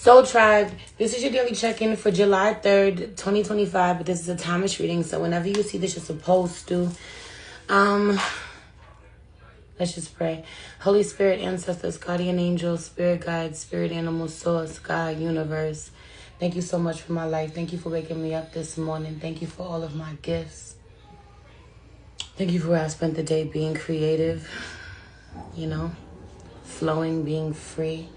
Soul Tribe, this is your daily check-in for July 3rd, 2025. But this is a timeless reading, so whenever you see this, you're supposed to. Let's just pray. Holy Spirit, ancestors, guardian angels, spirit guides, spirit animals, source, God, universe. Thank you so much for my life. Thank you for waking me up this morning. Thank you for all of my gifts. Thank you for where I spent the day being creative, flowing, being free.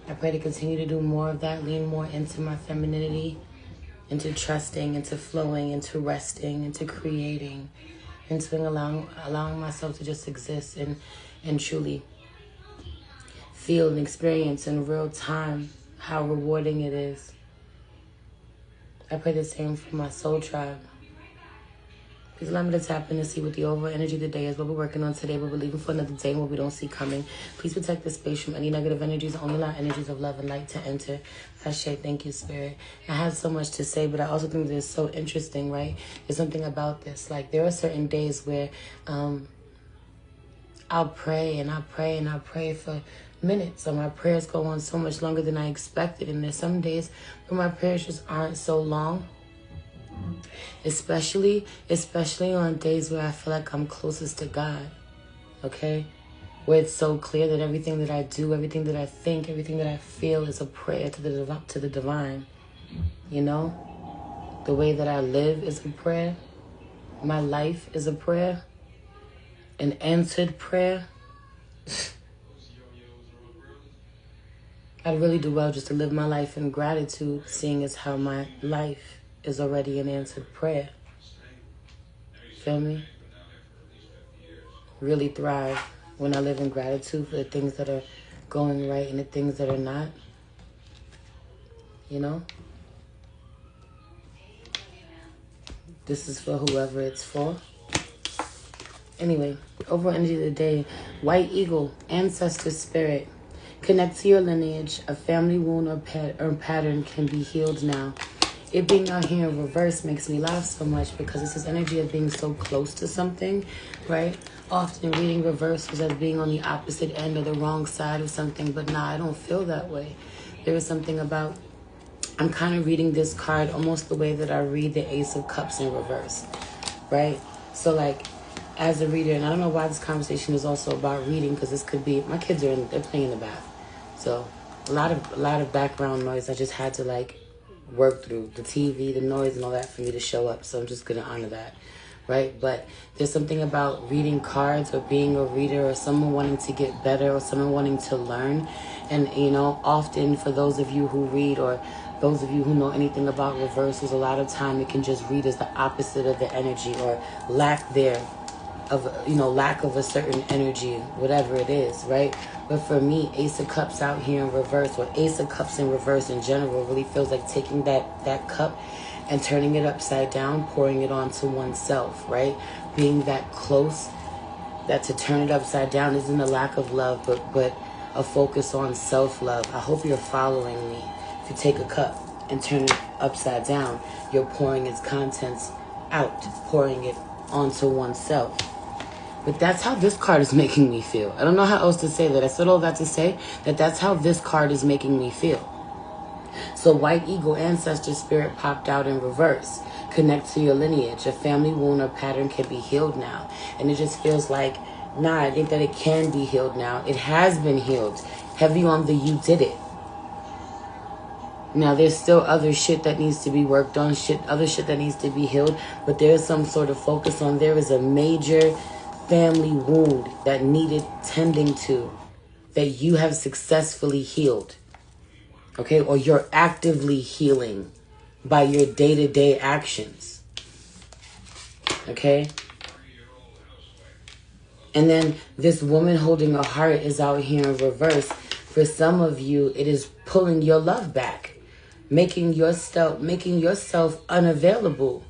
I pray to continue to do more of that, lean more into my femininity, into trusting, into flowing, into resting, into creating, into allowing myself to just exist and truly feel and experience in real time how rewarding it is. I pray the same for my soul tribe. Please allow me to tap in and see what the overall energy of the day is, what we're working on today, what we're leaving for another day, and what we don't see coming. Please protect this space from any negative energies. Only allow energies of love and light to enter. Ashe, thank you, Spirit. I have so much to say, but I also think that it's so interesting, right? There's something about this. Like, there are certain days where I'll pray and I pray and I pray for minutes, or my prayers go on so much longer than I expected. And there's some days where my prayers just aren't so long. Especially on days where I feel like I'm closest to God, okay? Where it's so clear that everything that I do, everything that I think, everything that I feel is a prayer to the divine, The way that I live is a prayer. My life is a prayer. An answered prayer. I'd really do well just to live my life in gratitude, seeing as how my life is already an answered prayer. Feel me? Really thrive when I live in gratitude for the things that are going right and the things that are not. This is for whoever it's for. Anyway, overall energy of the day. White eagle, ancestor spirit. Connect to your lineage. A family wound or pattern can be healed now. It being out here in reverse makes me laugh so much because it's this energy of being so close to something, right? Often reading reverse is as being on the opposite end or the wrong side of something, but nah, I don't feel that way. There is something about, I'm kind of reading this card almost the way that I read the Ace of Cups in reverse, right? So like, as a reader, and I don't know why this conversation is also about reading, because this could be, my kids they're playing in the bath. So a lot of background noise. I just had to work through the TV, the noise and all that for me to show up. So I'm just going to honor that, right? But there's something about reading cards or being a reader or someone wanting to get better or someone wanting to learn. And, often for those of you who read or those of you who know anything about reversals, a lot of time it can just read as the opposite of the energy or lack of a certain energy, whatever it is, right? But for me, Ace of Cups out here in reverse, or Ace of Cups in reverse in general, really feels like taking that cup and turning it upside down, pouring it onto oneself, right? Being that close, that to turn it upside down isn't a lack of love, but a focus on self-love. I hope you're following me. If you take a cup and turn it upside down, you're pouring its contents out, pouring it onto oneself. But that's how this card is making me feel. I don't know how else to say that. I said all that to say that that's how this card is making me feel. So White Eagle, ancestor spirit popped out in reverse. Connect to your lineage. A family wound or pattern can be healed now. And it just feels like, I think that it can be healed now. It has been healed. Heavy on the you did it. Now, there's still other shit that needs to be worked on, other shit that needs to be healed. But there's some sort of focus on, there is a major family wound that needed tending to, that you have successfully healed, okay? Or you're actively healing by your day-to-day actions, okay? And then this woman holding a heart is out here in reverse. For some of you, it is pulling your love back, making yourself unavailable,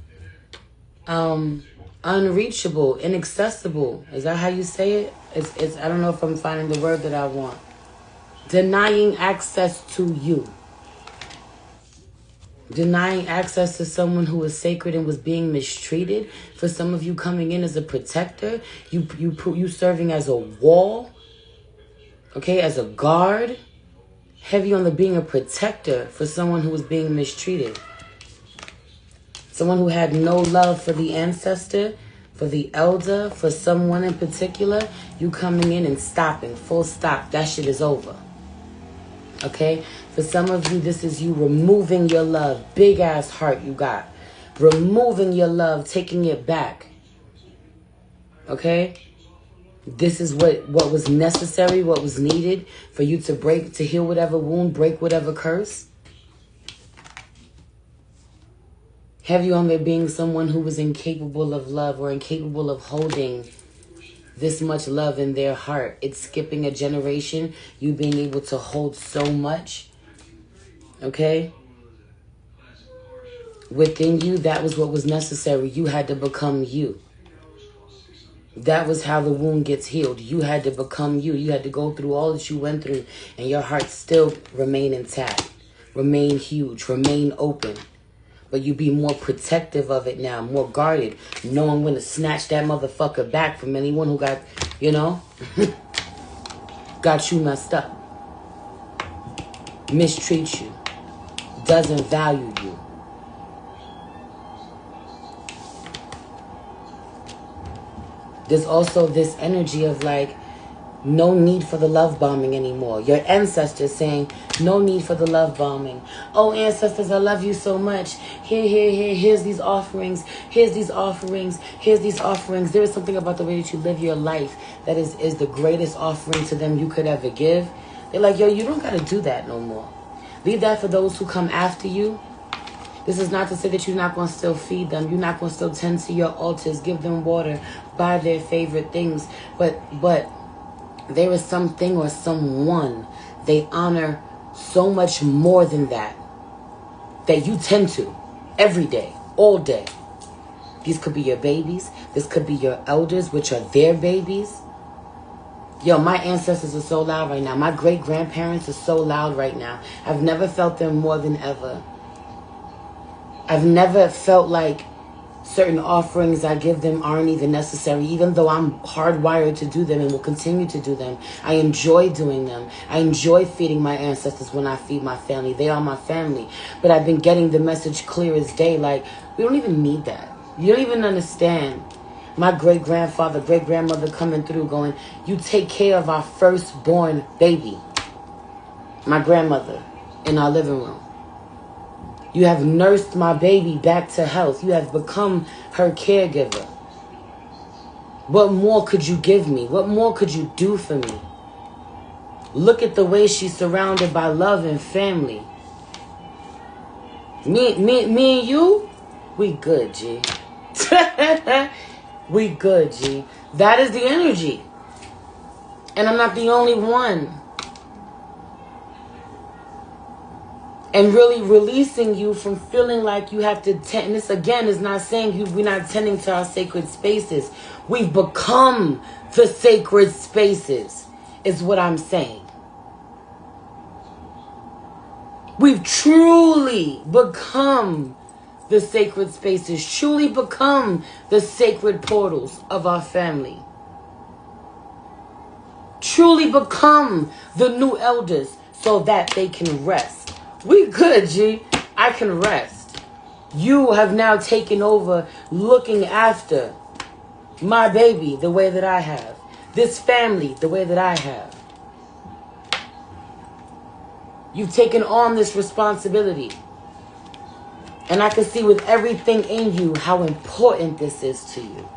unreachable, inaccessible. Is that how you say it? It's I don't know if I'm finding the word that I want. Denying access to you. Denying access to someone who was sacred and was being mistreated. For some of you, coming in as a protector, you serving as a wall, okay, as a guard, Heavy on the being a protector for someone who was being mistreated. Someone who had no love for the ancestor, for the elder, for someone in particular. You coming in and stopping. Full stop. That shit is over. Okay? For some of you, this is you removing your love. Big ass heart you got. Removing your love. Taking it back. Okay? This is what was necessary, what was needed for you to break, to heal whatever wound, break whatever curse. Have you on there being someone who was incapable of love or incapable of holding this much love in their heart? It's skipping a generation, you being able to hold so much. Okay? Within you, that was what was necessary. You had to become you. That was how the wound gets healed. You had to become you. You had to go through all that you went through, and your heart still remain intact, remain huge, remain open. But you be more protective of it now, more guarded, knowing when to snatch that motherfucker back from anyone who got, you know, got you messed up, mistreats you, doesn't value you. There's also this energy of like, no need for the love bombing anymore. Your ancestors saying, no need for the love bombing. Oh, ancestors, I love you so much. Here's these offerings. Here's these offerings. Here's these offerings. There is something about the way that you live your life that is the greatest offering to them you could ever give. They're like, yo, you don't got to do that no more. Leave that for those who come after you. This is not to say that you're not going to still feed them. You're not going to still tend to your altars, give them water, buy their favorite things. But there is something or someone they honor so much more than that you tend to every day, all day. These could be your babies. This could be your elders, which are their babies. Yo, my ancestors are so loud right now. My great-grandparents are so loud right now. I've never felt them more than ever. I've never felt like certain offerings I give them aren't even necessary, even though I'm hardwired to do them and will continue to do them. I enjoy doing them. I enjoy feeding my ancestors when I feed my family. They are my family. But I've been getting the message clear as day, like, we don't even need that. You don't even understand. My great-grandfather, great-grandmother coming through going, you take care of our firstborn baby. My grandmother in our living room. You have nursed my baby back to health. You have become her caregiver. What more could you give me? What more could you do for me? Look at the way she's surrounded by love and family. Me and you, we good, G. We good, G. That is the energy. And I'm not the only one. And really releasing you from feeling like you have to tend. And this again is not saying we're not tending to our sacred spaces. We've become the sacred spaces, is what I'm saying. We've truly become the sacred spaces, truly become the sacred portals of our family. Truly become the new elders so that they can rest. We good, G. I can rest. You have now taken over looking after my baby the way that I have. This family the way that I have. You've taken on this responsibility. And I can see with everything in you how important this is to you.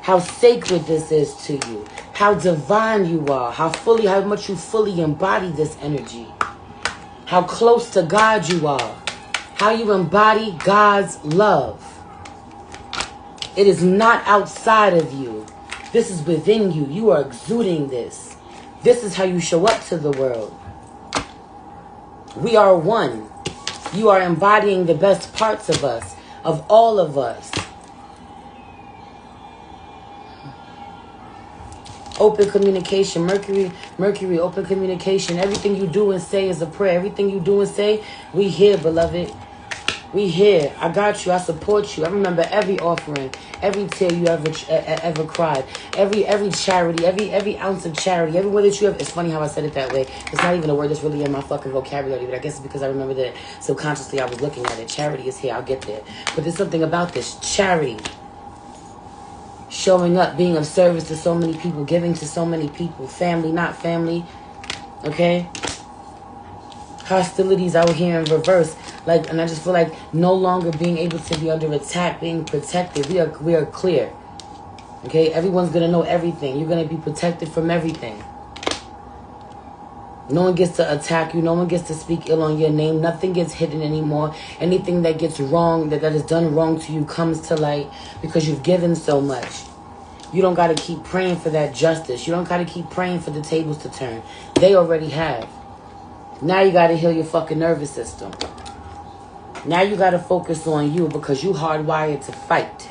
How sacred this is to you. How divine you are. How much you fully embody this energy. How close to God you are. How you embody God's love. It is not outside of you. This is within you. You are exuding this. This is how you show up to the world. We are one. You are embodying the best parts of us, of all of us. Open communication. Mercury, open communication. Everything you do and say is a prayer. Everything you do and say, we hear, beloved. We here. I got you. I support you. I remember every offering, every tear you ever cried, every charity, every ounce of charity, every word that you have. It's funny how I said it that way. It's not even a word that's really in my fucking vocabulary, but I guess it's because I remember that subconsciously I was looking at it. Charity is here. I'll get there. But there's something about this charity. Showing up, being of service to so many people, giving to so many people, family, not family, okay? Hostilities out here in reverse, like, and I just feel like no longer being able to be under attack, being protected. We are clear, okay? Everyone's gonna know everything. You're gonna be protected from everything. No one gets to attack you. No one gets to speak ill on your name. Nothing gets hidden anymore. Anything that gets wrong, that is done wrong to you, comes to light because you've given so much. You don't got to keep praying for that justice. You don't got to keep praying for the tables to turn. They already have. Now you got to heal your fucking nervous system. Now you got to focus on you because you hardwired to fight.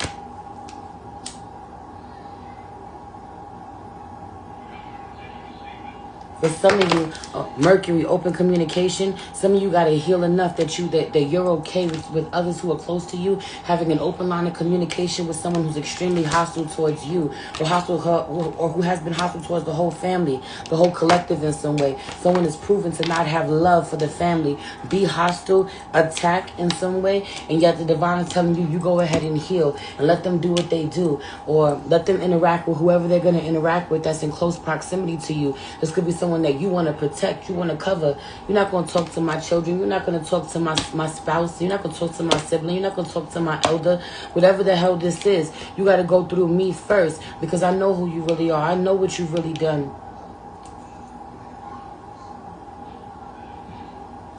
For some of you, Mercury, open communication. Some of you got to heal enough that you're okay with others who are close to you having an open line of communication with someone who's extremely hostile towards you, or who has been hostile towards the whole family, the whole collective in some way. Someone is proven to not have love for the family, be hostile, attack in some way, and yet the divine is telling you go ahead and heal and let them do what they do, or let them interact with whoever they're going to interact with that's in close proximity to you. This could be someone that you want to protect, you want to cover. You're not going to talk to my children. You're not going to talk to my spouse. You're not going to talk to my sibling. You're not going to talk to my elder. Whatever the hell this is, you got to go through me first because I know who you really are. I know what you've really done.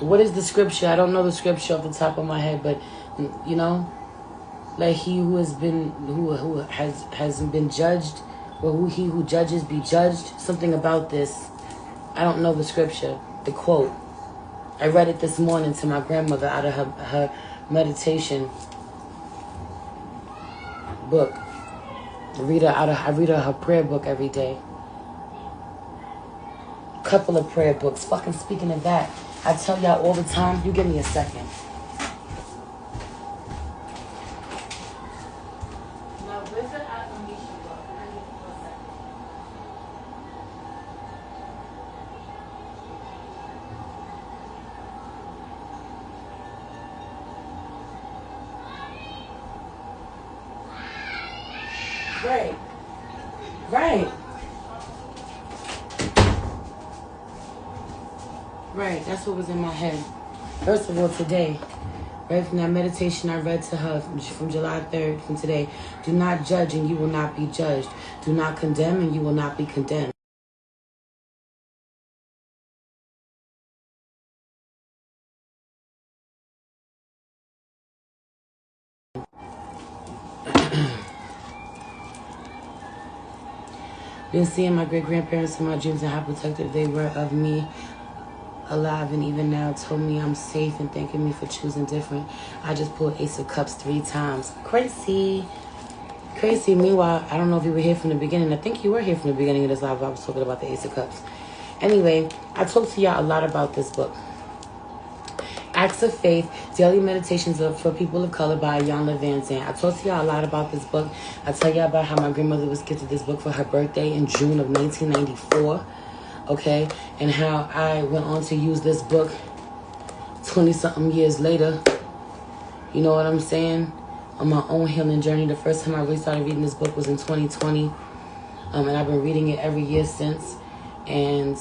What is the scripture? I don't know the scripture off the top of my head, but you know, like he who has been judged, or he who judges be judged. Something about this. I don't know the scripture, the quote. I read it this morning to my grandmother out of her meditation book. I read her prayer book every day. Couple of prayer books. Fucking speaking of that, I tell y'all all the time, you give me a second. Right, that's what was in my head. First of all, today, right from that meditation I read to her from July 3rd, from today, do not judge and you will not be judged. Do not condemn and you will not be condemned. Been seeing my great-grandparents in my dreams and how protective they were of me alive, and even now told me I'm safe and thanking me for choosing different. I just pulled Ace of Cups 3 times. Crazy. Meanwhile, I don't know if you were here from the beginning. I think you were here from the beginning of this live. I was talking about the Ace of Cups. Anyway, I talked to y'all a lot about this book. Acts of Faith, Daily Meditations for People of Color by Iyanla Vanzant. I talked to y'all a lot about this book. I tell y'all about how my grandmother was gifted this book for her birthday in June of 1994. Okay? And how I went on to use this book 20-something years later. You know what I'm saying? On my own healing journey. The first time I really started reading this book was in 2020. And I've been reading it every year since. And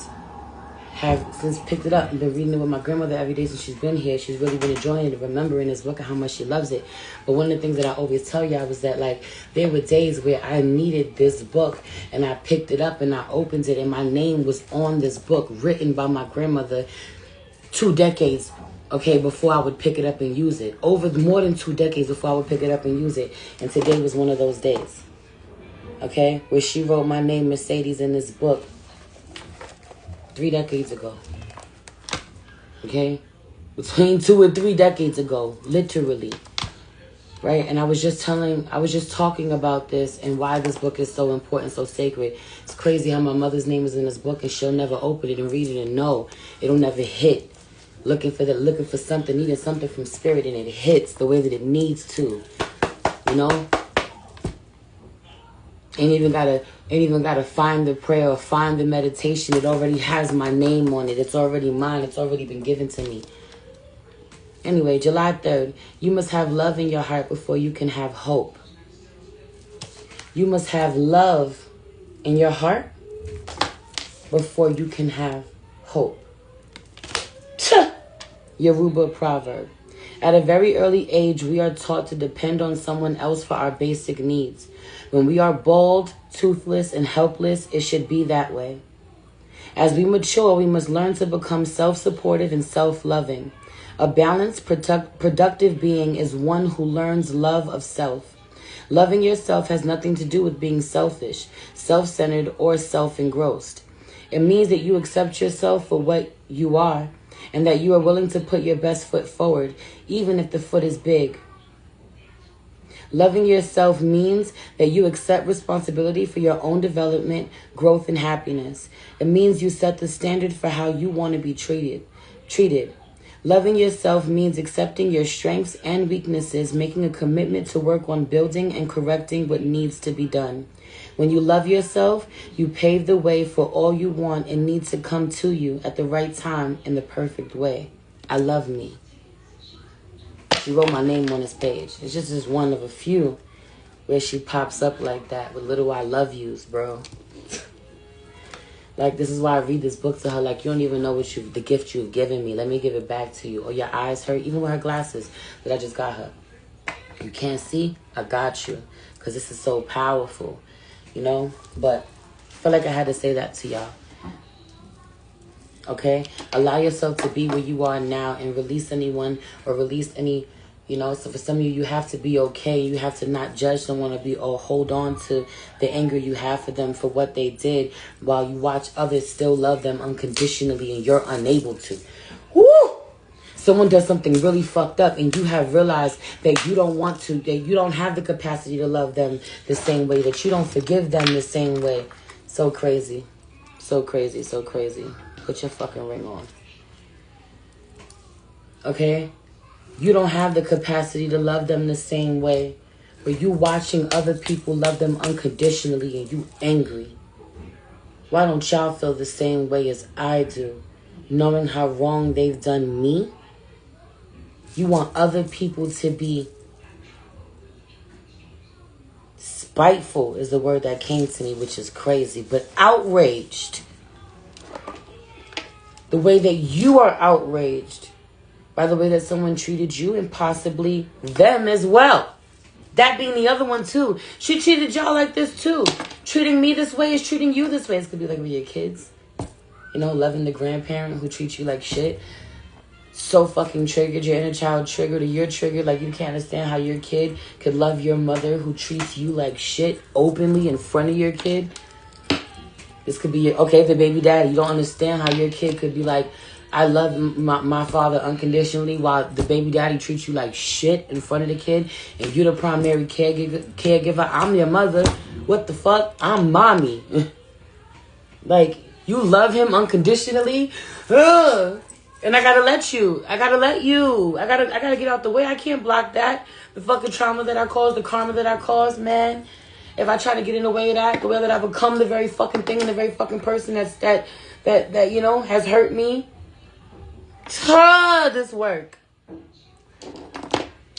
have since picked it up and been reading it with my grandmother every day since she's been here. She's really been enjoying it and remembering this book and how much she loves it. But one of the things that I always tell y'all was that, like, there were days where I needed this book and I picked it up and I opened it and my name was on this book written by my grandmother 2 decades, okay, before I would pick it up and use it. Over more than 2 decades before I would pick it up and use it. And today was one of those days, okay, where she wrote my name, Mercedes, in this book 3 decades ago. Okay? Between 2 and 3 decades ago. Literally. Right? And I was just talking about this and why this book is so important, so sacred. It's crazy how my mother's name is in this book and she'll never open it and read it and know it'll never hit looking for something, needing something from spirit, and it hits the way that it needs to. You know? Ain't even gotta find the prayer or find the meditation. It already has my name on it. It's already mine. It's already been given to me. Anyway, July 3rd, you must have love in your heart before you can have hope. You must have love in your heart before you can have hope. Yoruba proverb. At a very early age, we are taught to depend on someone else for our basic needs. When we are bald, toothless, and helpless, it should be that way. As we mature, we must learn to become self-supportive and self-loving. A balanced, productive being is one who learns love of self. Loving yourself has nothing to do with being selfish, self-centered, or self-engrossed. It means that you accept yourself for what you are, and that you are willing to put your best foot forward, even if the foot is big. Loving yourself means that you accept responsibility for your own development, growth, and happiness. It means you set the standard for how you want to be treated. Loving yourself means accepting your strengths and weaknesses, making a commitment to work on building and correcting what needs to be done. When you love yourself, you pave the way for all you want and need to come to you at the right time in the perfect way. I love me. She wrote my name on this page. It's just one of a few where she pops up like that with little I love yous, bro. Like, this is why I read this book to her. Like, you don't even know the gift you've given me. Let me give it back to you. Or your eyes hurt, even with her glasses that I just got her. You can't see? I got you. Because this is so powerful, you know? But I feel like I had to say that to y'all. Okay? Allow yourself to be where you are now and release anyone or release any, you know. So for some of you, you have to be okay. You have to not judge someone or hold on to the anger you have for them for what they did while you watch others still love them unconditionally and you're unable to. Woo! Someone does something really fucked up and you have realized that you don't want to, that you don't have the capacity to love them the same way, that you don't forgive them the same way. So crazy. So crazy, so crazy. Put your fucking ring on. Okay? You don't have the capacity to love them the same way. But you watching other people love them unconditionally and you angry. Why don't y'all feel the same way as I do? Knowing how wrong they've done me? You want other people to be spiteful is the word that came to me, which is crazy. But outraged. The way that you are outraged by the way that someone treated you and possibly them as well. That being the other one too. She treated y'all like this too. Treating me this way is treating you this way. It's gonna be like with your kids. You know, loving the grandparent who treats you like shit. So fucking triggered. Your inner child triggered or you're triggered. Like you can't understand how your kid could love your mother who treats you like shit openly in front of your kid. This could be your, okay, the baby daddy. You don't understand how your kid could be like, I love my father unconditionally while the baby daddy treats you like shit in front of the kid. And you're the primary caregiver. I'm your mother. What the fuck? I'm mommy. Like, you love him unconditionally? Ugh. And I gotta let you. I gotta get out the way. I can't block that. The fucking trauma that I caused, the karma that I caused, man. If I try to get in the way of that, the way that I become the very fucking thing and the very fucking person that you know, has hurt me. This work.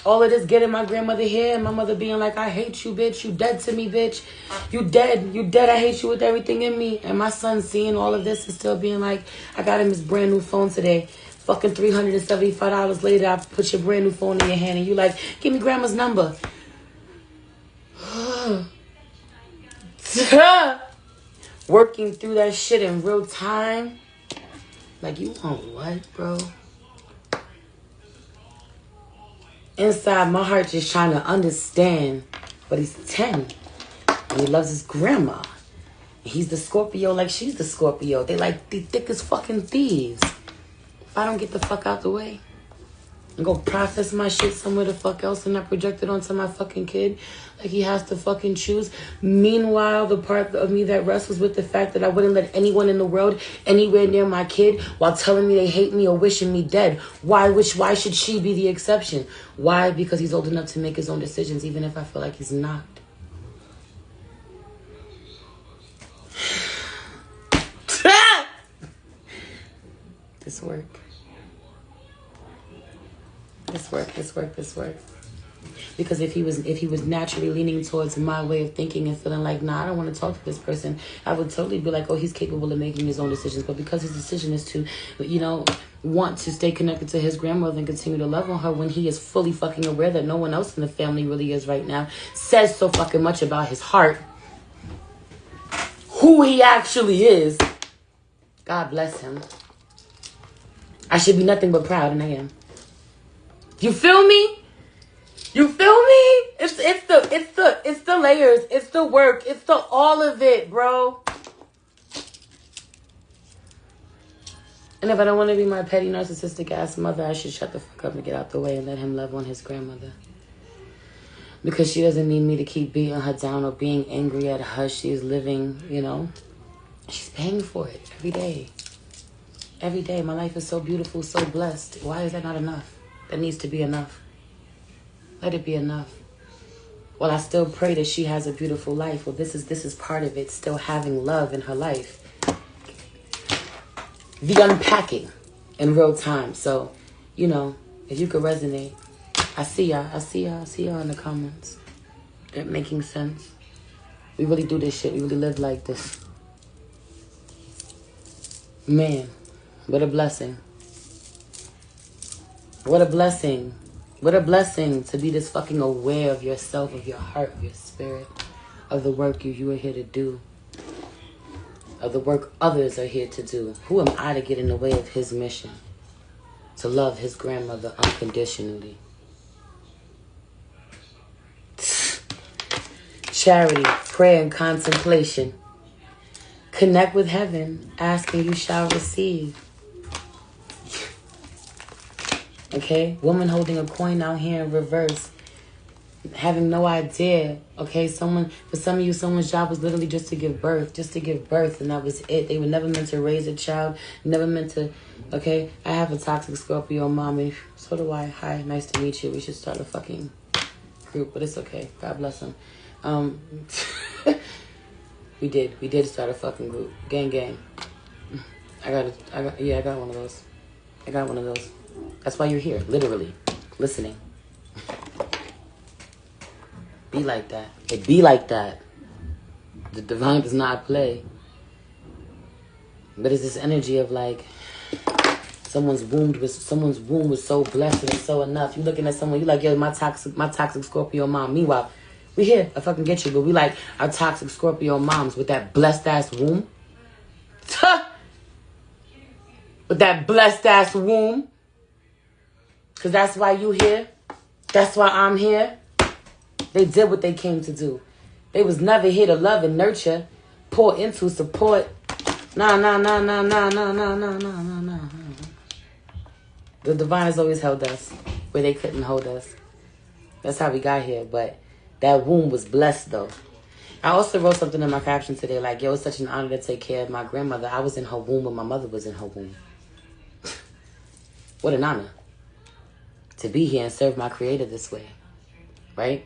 All of this getting my grandmother here and my mother being like, I hate you, bitch. You dead to me, bitch. You dead. You dead. I hate you with everything in me. And my son seeing all of this and still being like, I got him his brand new phone today. Fucking $375 later, I put your brand new phone in your hand and you like, give me grandma's number. Working through that shit in real time. Like, you want what, bro? Inside, my heart just trying to understand. But he's 10. And he loves his grandma. And he's the Scorpio like she's the Scorpio. They like the thickest fucking thieves. If I don't get the fuck out the way, and go process my shit somewhere the fuck else and not project it onto my fucking kid like he has to fucking choose. Meanwhile, the part of me that wrestles with the fact that I wouldn't let anyone in the world anywhere near my kid while telling me they hate me or wishing me dead. Why should she be the exception? Why? Because he's old enough to make his own decisions, even if I feel like he's not. This work. Because if he was naturally leaning towards my way of thinking and feeling like, nah, I don't want to talk to this person, I would totally be like, oh, he's capable of making his own decisions. But because his decision is to, want to stay connected to his grandmother and continue to love on her when he is fully fucking aware that no one else in the family really is right now, says so fucking much about his heart, who he actually is. God bless him. I should be nothing but proud, and I am. You feel me? You feel me? It's the layers. It's the work. It's the all of it, bro. And if I don't want to be my petty narcissistic ass mother, I should shut the fuck up and get out the way and let him love on his grandmother. Because she doesn't need me to keep beating her down or being angry at her. She is living, she's paying for it every day. Every day. My life is so beautiful, so blessed. Why is that not enough? That needs to be enough. Let it be enough. Well, I still pray that she has a beautiful life. Well, this is part of it. Still having love in her life. The unpacking in real time. So, if you could resonate. I see y'all in the comments. It making sense. We really do this shit. We really live like this. Man, what a blessing. What a blessing. What a blessing to be this fucking aware of yourself, of your heart, of your spirit, of the work you are here to do, of the work others are here to do. Who am I to get in the way of his mission? To love his grandmother unconditionally. Charity, prayer, and contemplation. Connect with heaven. Ask and you shall receive. Okay? Woman holding a coin out here in reverse. Having no idea. Okay? For some of you, someone's job was literally just to give birth. And that was it. They were never meant to raise a child. Never meant to... Okay? I have a toxic Scorpio mommy. So do I. Hi. Nice to meet you. We should start a fucking group. But it's okay. God bless them. We did start a fucking group. Gang. I got one of those. I got one of those. That's why you're here, literally, listening. Be like that. It be like that. The divine does not play. But it's this energy of like, someone's womb was so blessed and so enough. You looking at someone, you like, yo, my toxic Scorpio mom. Meanwhile, we here, I fucking get you, but we like our toxic Scorpio moms with that blessed ass womb. With that blessed ass womb. Because that's why you here. That's why I'm here. They did what they came to do. They was never here to love and nurture, pour into, support. Nah. The divine has always held us where they couldn't hold us. That's how we got here. But that womb was blessed, though. I also wrote something in my caption today like, yo, it's such an honor to take care of my grandmother. I was in her womb when my mother was in her womb. What an honor. To be here and serve my creator this way. Right?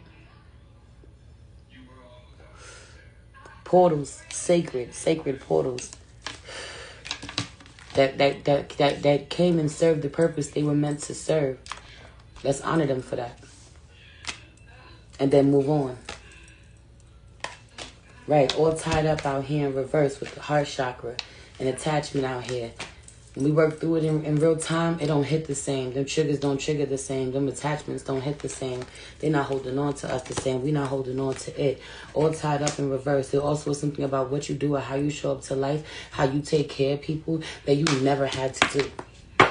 Portals. Sacred portals. That came and served the purpose they were meant to serve. Let's honor them for that. And then move on. Right, all tied up out here in reverse with the heart chakra and attachment out here. When we work through it in real time, it don't hit the same. Them triggers don't trigger the same. Them attachments don't hit the same. They're not holding on to us the same. We're not holding on to it. All tied up in reverse. There also is something about what you do or how you show up to life, how you take care of people that you never had to do.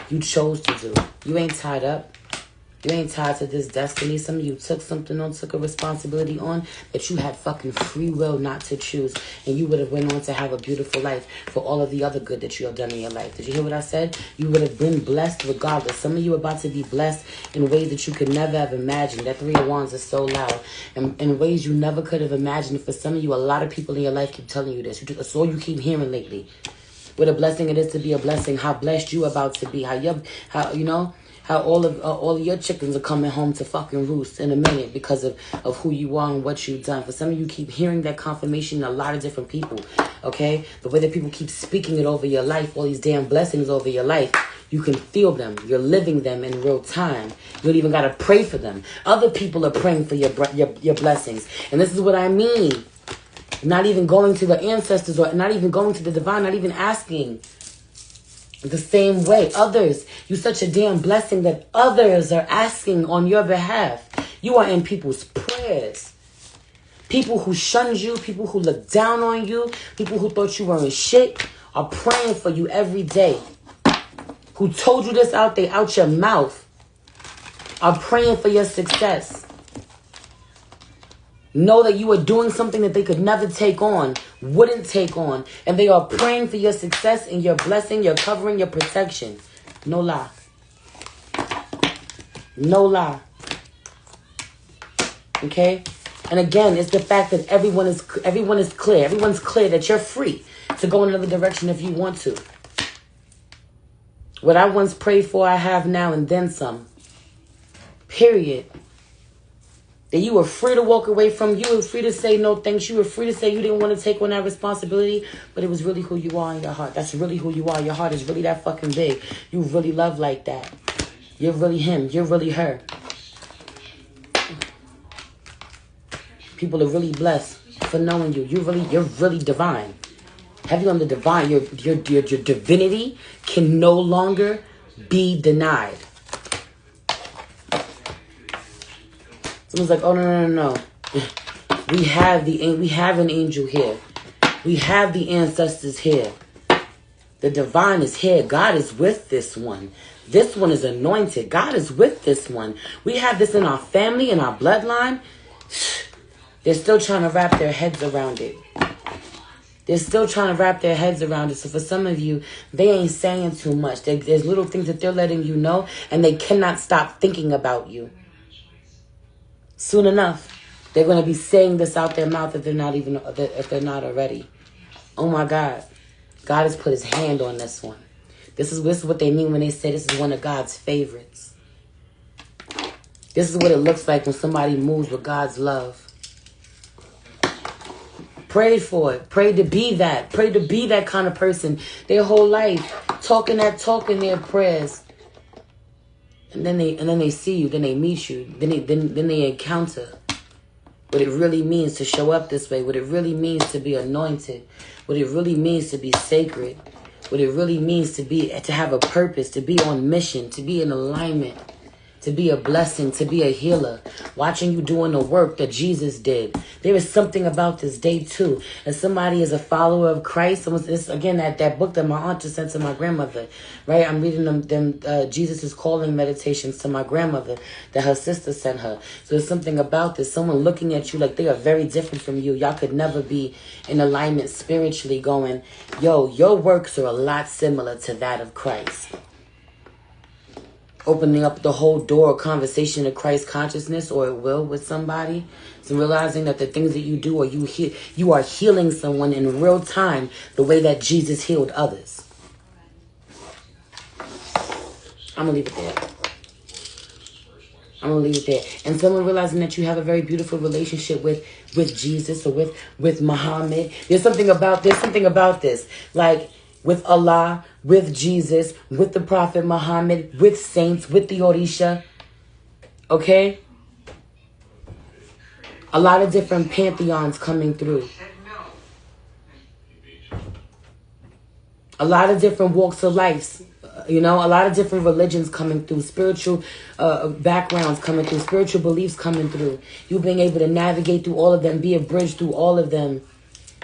You chose to do. You ain't tied up. You ain't tied to this destiny. Some of you took something on, took a responsibility on that you had fucking free will not to choose. And you would have went on to have a beautiful life for all of the other good that you have done in your life. Did you hear what I said? You would have been blessed regardless. Some of you are about to be blessed in ways that you could never have imagined. That 3 of Wands is so loud. And in ways you never could have imagined. For some of you, a lot of people in your life keep telling you this. It's all you keep hearing lately. What a blessing it is to be a blessing. How blessed you about to be. How all of your chickens are coming home to fucking roost in a minute because of who you are and what you've done. For some of you, keep hearing that confirmation in a lot of different people, okay? The way that people keep speaking it over your life, all these damn blessings over your life, you can feel them. You're living them in real time. You don't even got to pray for them. Other people are praying for your blessings. And this is what I mean. Not even going to the ancestors or not even going to the divine, not even asking. The same way, others, you're such a damn blessing that others are asking on your behalf. You are in people's prayers. People who shunned you, people who looked down on you, people who thought you weren't shit are praying for you every day. Who told you this out your mouth are praying for your success. Know that you are doing something that they could never take on, wouldn't take on. And they are praying for your success and your blessing, your covering, your protection. No lie. No lie. Okay? And again, it's the fact that everyone is clear. Everyone's clear that you're free to go in another direction if you want to. What I once prayed for, I have now and then some. Period. That you were free to walk away from. You were free to say no thanks. You were free to say you didn't want to take on that responsibility. But it was really who you are in your heart. That's really who you are. Your heart is really that fucking big. You really love like that. You're really him. You're really her. People are really blessed for knowing you. You're really divine. Have you on the divine? Your divinity can no longer be denied. Someone's like, oh, no. We have an angel here. We have the ancestors here. The divine is here. God is with this one. This one is anointed. God is with this one. We have this in our family, in our bloodline. They're still trying to wrap their heads around it. They're still trying to wrap their heads around it. So for some of you, they ain't saying too much. There's little things that they're letting you know, and they cannot stop thinking about you. Soon enough, they're going to be saying this out their mouth if they're not already. Oh my God. God has put his hand on this one. This is what they mean when they say this is one of God's favorites. This is what it looks like when somebody moves with God's love. Pray for it. Pray to be that. Pray to be that kind of person their whole life. Talking that talk in their prayers. And then they see you, then they meet you, then they encounter what it really means to show up this way, what it really means to be anointed, what it really means to be sacred, what it really means to have a purpose, to be on mission, to be in alignment, to be a blessing, to be a healer. Watching you doing the work that Jesus did. There is something about this day too. As somebody is a follower of Christ, that book that my aunt just sent to my grandmother, right? I'm reading them Jesus is Calling meditations to my grandmother that her sister sent her. So there's something about this. Someone looking at you like they are very different from you. Y'all could never be in alignment spiritually going, yo, your works are a lot similar to that of Christ. Opening up the whole door of conversation to Christ consciousness, or it will with somebody. So realizing that the things that you do, or you are healing someone in real time the way that Jesus healed others. I'm going to leave it there. I'm going to leave it there. And someone realizing that you have a very beautiful relationship with Jesus or with Muhammad. There's something about this. Like, with Allah, with Jesus, with the Prophet Muhammad, with saints, with the Orisha. Okay? A lot of different pantheons coming through. A lot of different walks of life. A lot of different religions coming through. Spiritual backgrounds coming through. Spiritual beliefs coming through. You being able to navigate through all of them. Be a bridge through all of them.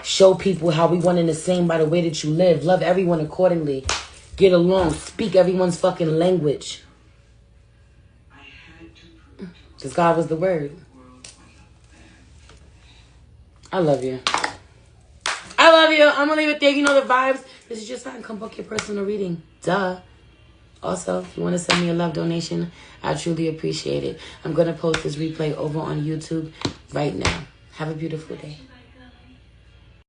Show people how we one and the same by the way that you live. Love everyone accordingly. Get along. Speak everyone's fucking language. Because God was the word. I love you. I love you. I'm going to leave it there. You know the vibes. This is your sign. Come book your personal reading. Duh. Also, if you want to send me a love donation, I truly appreciate it. I'm going to post this replay over on YouTube right now. Have a beautiful day.